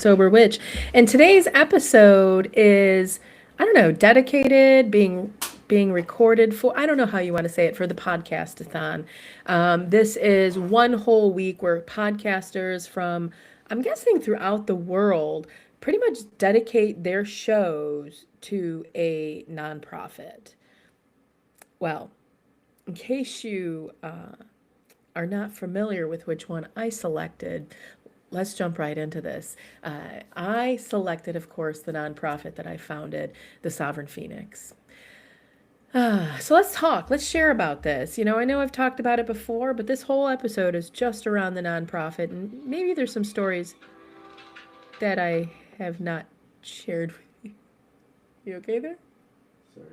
Sober Witch. And today's episode is, I don't know, dedicated, being recorded for, I don't know how you want to say it, for the podcast-a-thon. This is one whole week where podcasters from, I'm guessing throughout the world, pretty much dedicate their shows to a nonprofit. Well, in case you are not familiar with which one I selected, let's jump right into this. I selected, of course, the nonprofit that I founded, the Sovereign Phoenix. So let's talk. Let's share about this. I know I've talked about it before, but this whole episode is just around the nonprofit, and maybe there's some stories that I have not shared with you. You okay there? Sorry.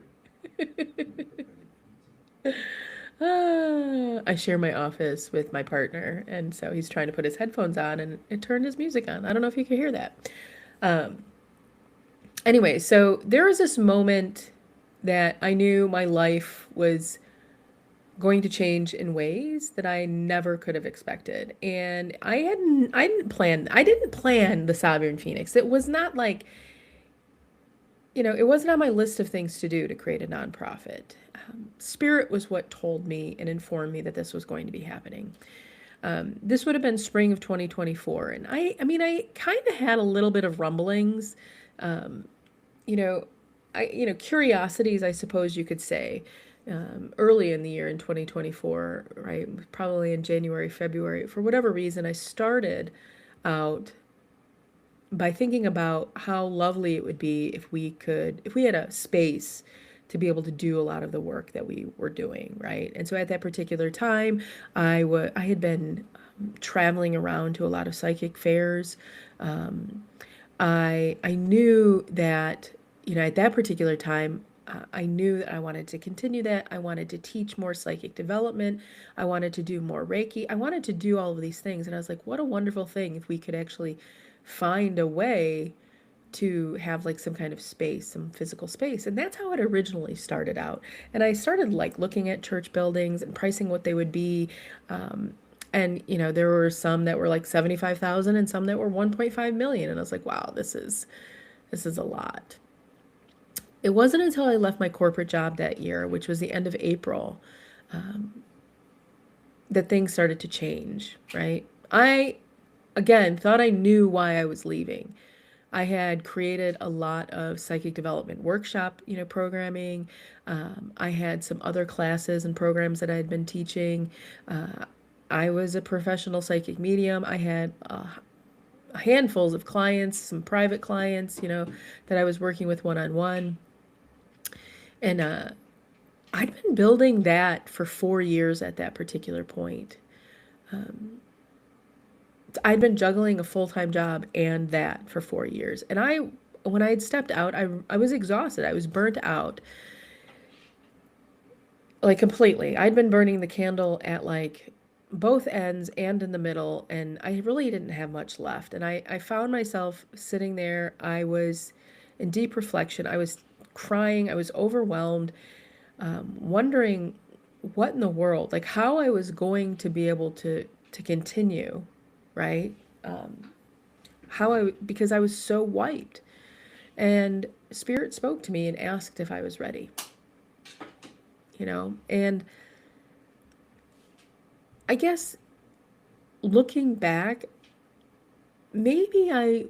I share my office with my partner, and so he's trying to put his headphones on, and it turned his music on. I don't know if you can hear that. Anyway, so there was this moment that I knew my life was going to change in ways that I never could have expected. And I didn't plan the Sovereign Phoenix. It was not like, it wasn't on my list of things to do to create a nonprofit. Spirit was what told me and informed me that this was going to be happening. This would have been spring of 2024. And I kind of had a little bit of rumblings, curiosities, I suppose you could say, early in the year in 2024, right? Probably in January, February. For whatever reason, I started out by thinking about how lovely it would be if we had a space to be able to do a lot of the work that we were doing, right? And so at that particular time, I had been traveling around to a lot of psychic fairs. I knew that, at that particular time, I knew that I wanted to continue that. I wanted to teach more psychic development. I wanted to do more Reiki. I wanted to do all of these things. And I was like, what a wonderful thing if we could actually find a way to have like some kind of space, some physical space. And that's how it originally started out. And I started like looking at church buildings and pricing what they would be. And there were some that were like 75,000 and some that were 1.5 million. And I was like, wow, this is a lot. It wasn't until I left my corporate job that year, which was the end of April, that things started to change, right? I, again, thought I knew why I was leaving. I had created a lot of psychic development workshop, programming. I had some other classes and programs that I had been teaching. I was a professional psychic medium. I had handfuls of clients, some private clients, that I was working with one-on-one. And I'd been building that for 4 years at that particular point. I'd been juggling a full-time job and that for 4 years. And when I had stepped out, I was exhausted. I was burnt out. Like completely. I'd been burning the candle at like both ends and in the middle, and I really didn't have much left. And I found myself sitting there. I was in deep reflection. I was crying. I was overwhelmed, wondering what in the world, like how I was going to be able to continue, right? Because I was so wiped. And Spirit spoke to me and asked if I was ready, and I guess looking back, maybe I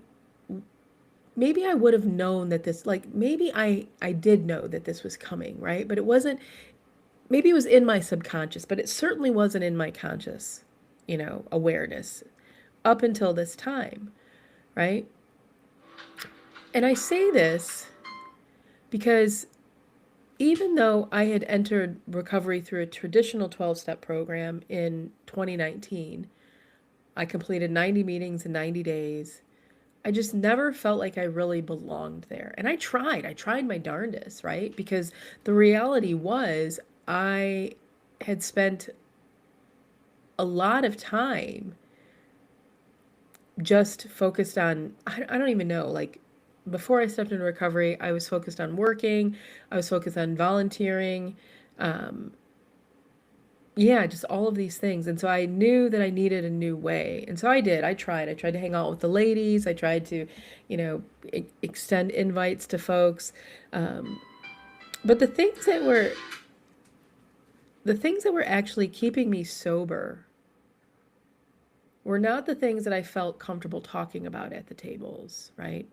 would have known that this, like, maybe I did know that this was coming, right? But it wasn't, maybe it was in my subconscious, but it certainly wasn't in my conscious, awareness up until this time, right? And I say this because even though I had entered recovery through a traditional 12-step program in 2019, I completed 90 meetings in 90 days. I just never felt like I really belonged there. And I tried my darndest, right? Because the reality was I had spent a lot of time just focused on, I don't even know, like before I stepped into recovery, I was focused on working. I was focused on volunteering. yeah, just all of these things. And so I knew that I needed a new way. And so I did. I tried to hang out with the ladies. I tried to, extend invites to folks. Um, but the things that were actually keeping me sober were not the things that I felt comfortable talking about at the tables, right?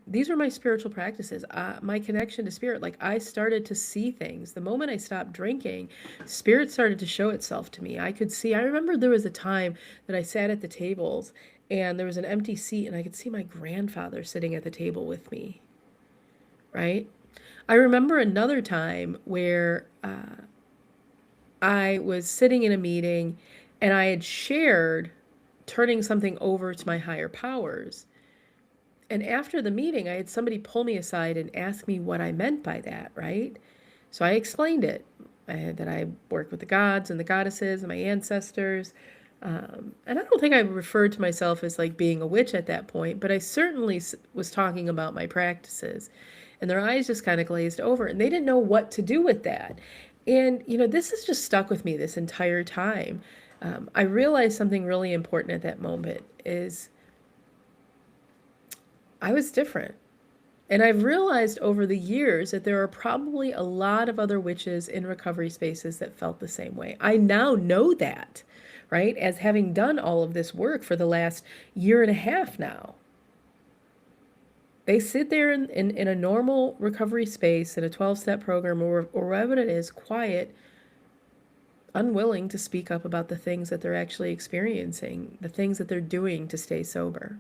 These were my spiritual practices, my connection to spirit. Like I started to see things. The moment I stopped drinking, spirit started to show itself to me. I could see, I remember there was a time that I sat at the tables and there was an empty seat and I could see my grandfather sitting at the table with me, right? I remember another time where I was sitting in a meeting and I had shared turning something over to my higher powers. And after the meeting, I had somebody pull me aside and ask me what I meant by that, right? So I explained it. That I work with the gods and the goddesses and my ancestors. And I don't think I referred to myself as like being a witch at that point, but I certainly was talking about my practices. And their eyes just kind of glazed over and they didn't know what to do with that. And, this has just stuck with me this entire time. I realized something really important at that moment is I was different. And I've realized over the years that there are probably a lot of other witches in recovery spaces that felt the same way. I now know that, right? As having done all of this work for the last year and a half now. They sit there in a normal recovery space in a 12-step program or wherever it is, quiet, unwilling to speak up about the things that they're actually experiencing, the things that they're doing to stay sober.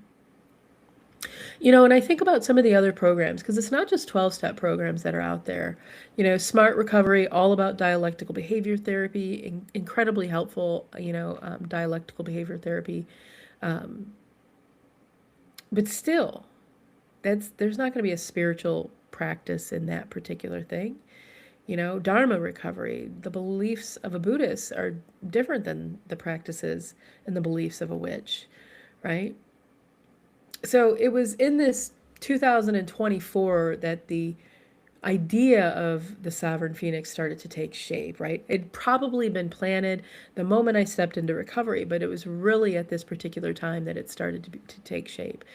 And I think about some of the other programs, because it's not just 12-step programs that are out there. Smart Recovery, all about dialectical behavior therapy, incredibly helpful, dialectical behavior therapy. But still, there's not going to be a spiritual practice in that particular thing. Dharma recovery, the beliefs of a Buddhist are different than the practices and the beliefs of a witch, right? So it was in this 2024 that the idea of the Sovereign Phoenix started to take shape, right? It'd probably been planted the moment I stepped into recovery, but it was really at this particular time that it started to take shape.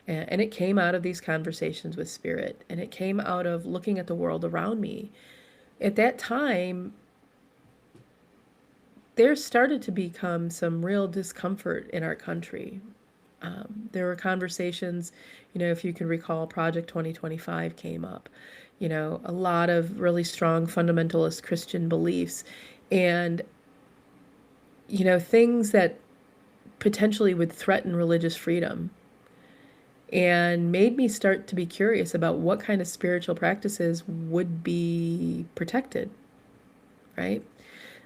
And it came out of these conversations with spirit, and it came out of looking at the world around me. At that time, there started to become some real discomfort in our country. There were conversations, if you can recall, Project 2025 came up, a lot of really strong fundamentalist Christian beliefs and, things that potentially would threaten religious freedom and made me start to be curious about what kind of spiritual practices would be protected, right?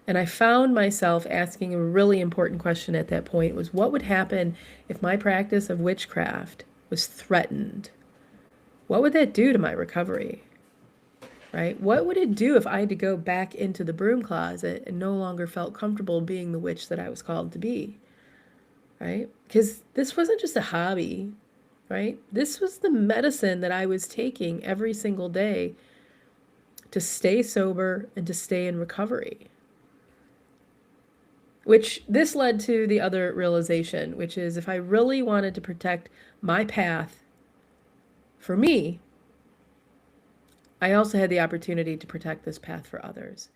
And I found myself asking a really important question at that point was what would happen if my practice of witchcraft was threatened? What would that do to my recovery? Right? What would it do if I had to go back into the broom closet and no longer felt comfortable being the witch that I was called to be? Right? Because this wasn't just a hobby, right? This was the medicine that I was taking every single day to stay sober and to stay in recovery. Which this led to the other realization, which is if I really wanted to protect my path for me, I also had the opportunity to protect this path for others.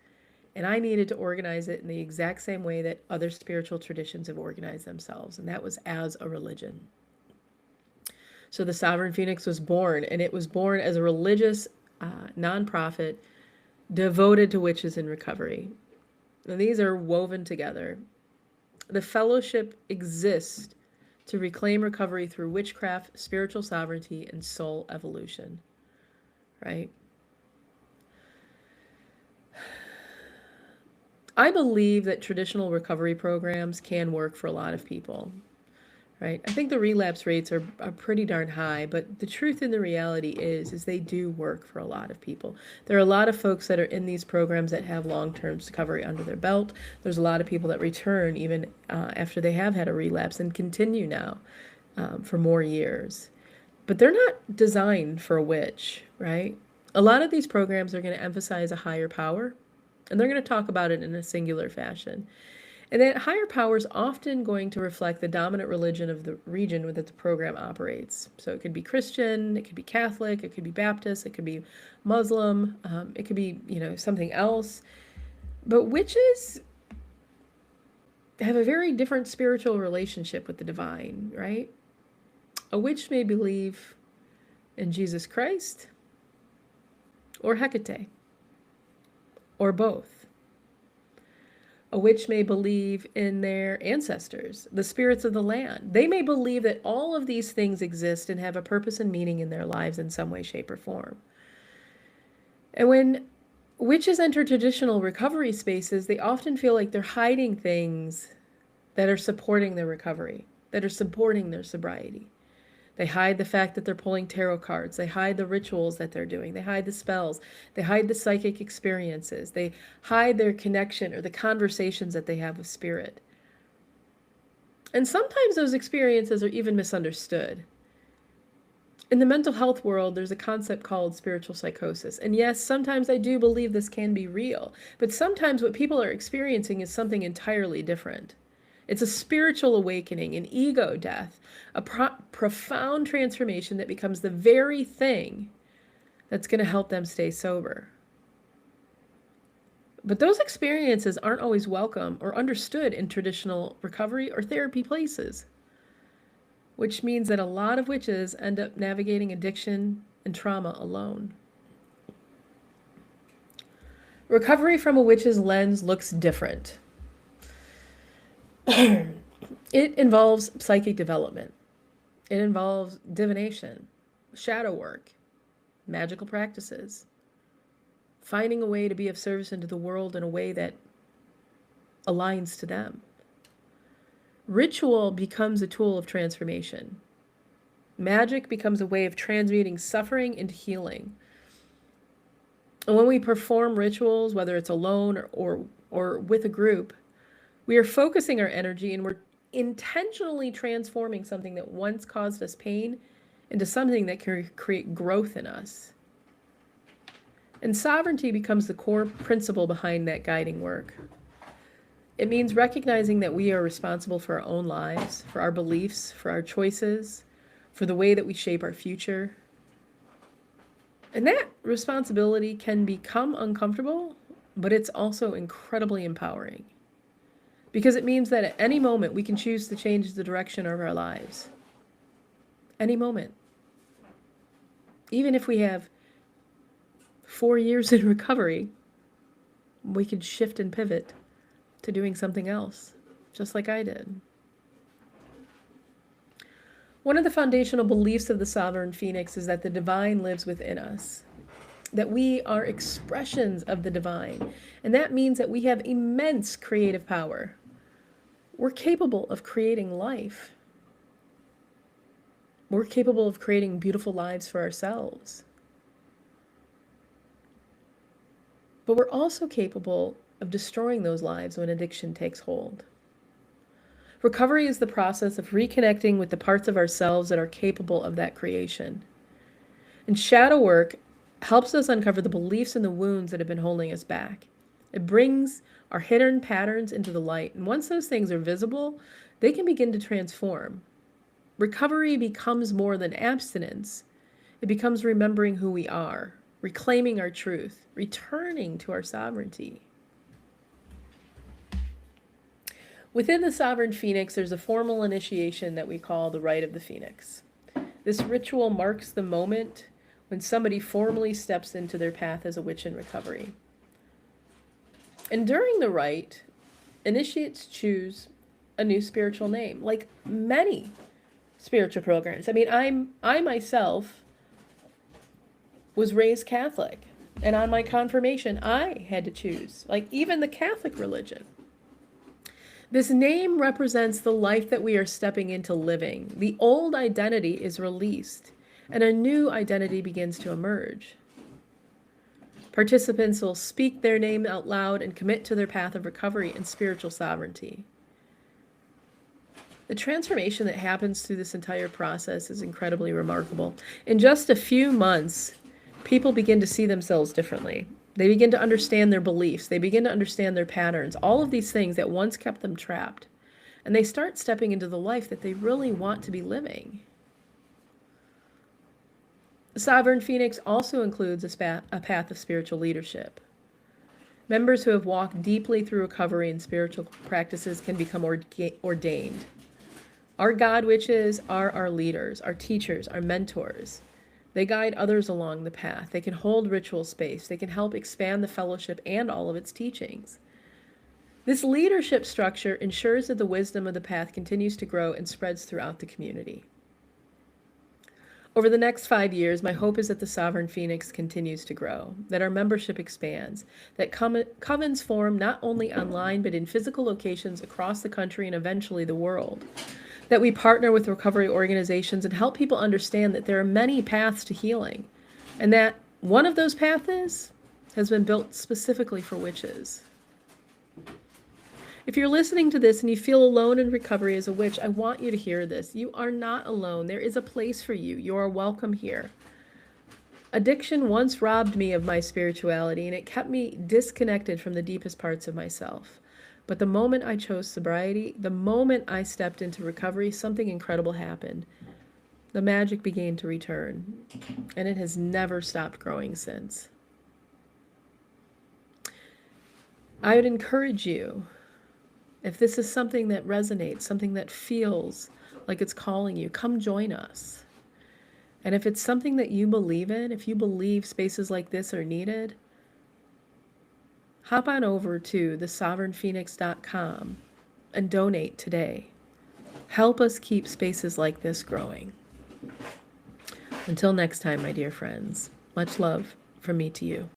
And I needed to organize it in the exact same way that other spiritual traditions have organized themselves, and that was as a religion. So the Sovereign Phoenix was born, and it was born as a religious nonprofit devoted to witches in recovery. And these are woven together. The fellowship exists to reclaim recovery through witchcraft, spiritual sovereignty, and soul evolution, right? I believe that traditional recovery programs can work for a lot of people, right? I think the relapse rates are pretty darn high, but the truth and the reality is they do work for a lot of people. There are a lot of folks that are in these programs that have long-term recovery under their belt. There's a lot of people that return even after they have had a relapse and continue now for more years. But they're not designed for a witch, right? A lot of these programs are going to emphasize a higher power, And they're going to talk about it in a singular fashion. And that higher power is often going to reflect the dominant religion of the region that the program operates. So it could be Christian, it could be Catholic, it could be Baptist, it could be Muslim, it could be, something else. But witches have a very different spiritual relationship with the divine, right? A witch may believe in Jesus Christ or Hecate or both. A witch may believe in their ancestors, the spirits of the land. They may believe that all of these things exist and have a purpose and meaning in their lives in some way, shape, or form. And when witches enter traditional recovery spaces, they often feel like they're hiding things that are supporting their recovery, that are supporting their sobriety. They hide the fact that they're pulling tarot cards. They hide the rituals that they're doing. They hide the spells. They hide the psychic experiences. They hide their connection or the conversations that they have with spirit. And sometimes those experiences are even misunderstood. In the mental health world, there's a concept called spiritual psychosis. And yes, sometimes I do believe this can be real. But sometimes what people are experiencing is something entirely different. It's a spiritual awakening, an ego death, a profound transformation that becomes the very thing that's going to help them stay sober. But those experiences aren't always welcome or understood in traditional recovery or therapy places, which means that a lot of witches end up navigating addiction and trauma alone. Recovery from a witch's lens looks different. It involves psychic development. It involves divination, shadow work, magical practices, finding a way to be of service into the world in a way that aligns to them. Ritual becomes a tool of transformation. Magic becomes a way of transmuting suffering into healing. And when we perform rituals, whether it's alone or with a group, we are focusing our energy and we're intentionally transforming something that once caused us pain into something that can create growth in us. And sovereignty becomes the core principle behind that guiding work. It means recognizing that we are responsible for our own lives, for our beliefs, for our choices, for the way that we shape our future. And that responsibility can become uncomfortable, but it's also incredibly empowering. Because it means that at any moment we can choose to change the direction of our lives. Any moment. Even if we have 4 years in recovery, we can shift and pivot to doing something else, just like I did. One of the foundational beliefs of the Sovereign Phoenix is that the divine lives within us, that we are expressions of the divine, and that means that we have immense creative power. We're capable of creating life. We're capable of creating beautiful lives for ourselves. But we're also capable of destroying those lives when addiction takes hold. Recovery is the process of reconnecting with the parts of ourselves that are capable of that creation. And shadow work helps us uncover the beliefs and the wounds that have been holding us back. It brings our hidden patterns into the light. And once those things are visible, they can begin to transform. Recovery becomes more than abstinence. It becomes remembering who we are, reclaiming our truth, returning to our sovereignty. Within the Sovereign Phoenix, there's a formal initiation that we call the Rite of the Phoenix. This ritual marks the moment when somebody formally steps into their path as a witch in recovery. And during the rite, initiates choose a new spiritual name, like many spiritual programs. I mean, I myself was raised Catholic, and on my confirmation, I had to choose, like even the Catholic religion. This name represents the life that we are stepping into living. The old identity is released, and a new identity begins to emerge. Participants will speak their name out loud and commit to their path of recovery and spiritual sovereignty. The transformation that happens through this entire process is incredibly remarkable. In just a few months, people begin to see themselves differently. They begin to understand their beliefs. They begin to understand their patterns, all of these things that once kept them trapped. And they start stepping into the life that they really want to be living. The Sovereign Phoenix also includes a path of spiritual leadership. Members who have walked deeply through recovery and spiritual practices can become ordained. Our God witches are our leaders, our teachers, our mentors. They guide others along the path. They can hold ritual space. They can help expand the fellowship and all of its teachings. This leadership structure ensures that the wisdom of the path continues to grow and spreads throughout the community. Over the next 5 years, my hope is that the Sovereign Phoenix continues to grow, that our membership expands, that covens form not only online but in physical locations across the country and eventually the world, that we partner with recovery organizations and help people understand that there are many paths to healing, and that one of those paths has been built specifically for witches. If you're listening to this and you feel alone in recovery as a witch, I want you to hear this. You are not alone. There is a place for you. You are welcome here. Addiction once robbed me of my spirituality, and it kept me disconnected from the deepest parts of myself. But the moment I chose sobriety, the moment I stepped into recovery, something incredible happened. The magic began to return, and it has never stopped growing since. I would encourage you, if this is something that resonates, something that feels like it's calling you, come join us. And if it's something that you believe in, if you believe spaces like this are needed, hop on over to thesovereignphoenix.com and donate today. Help us keep spaces like this growing. Until next time, my dear friends, much love from me to you.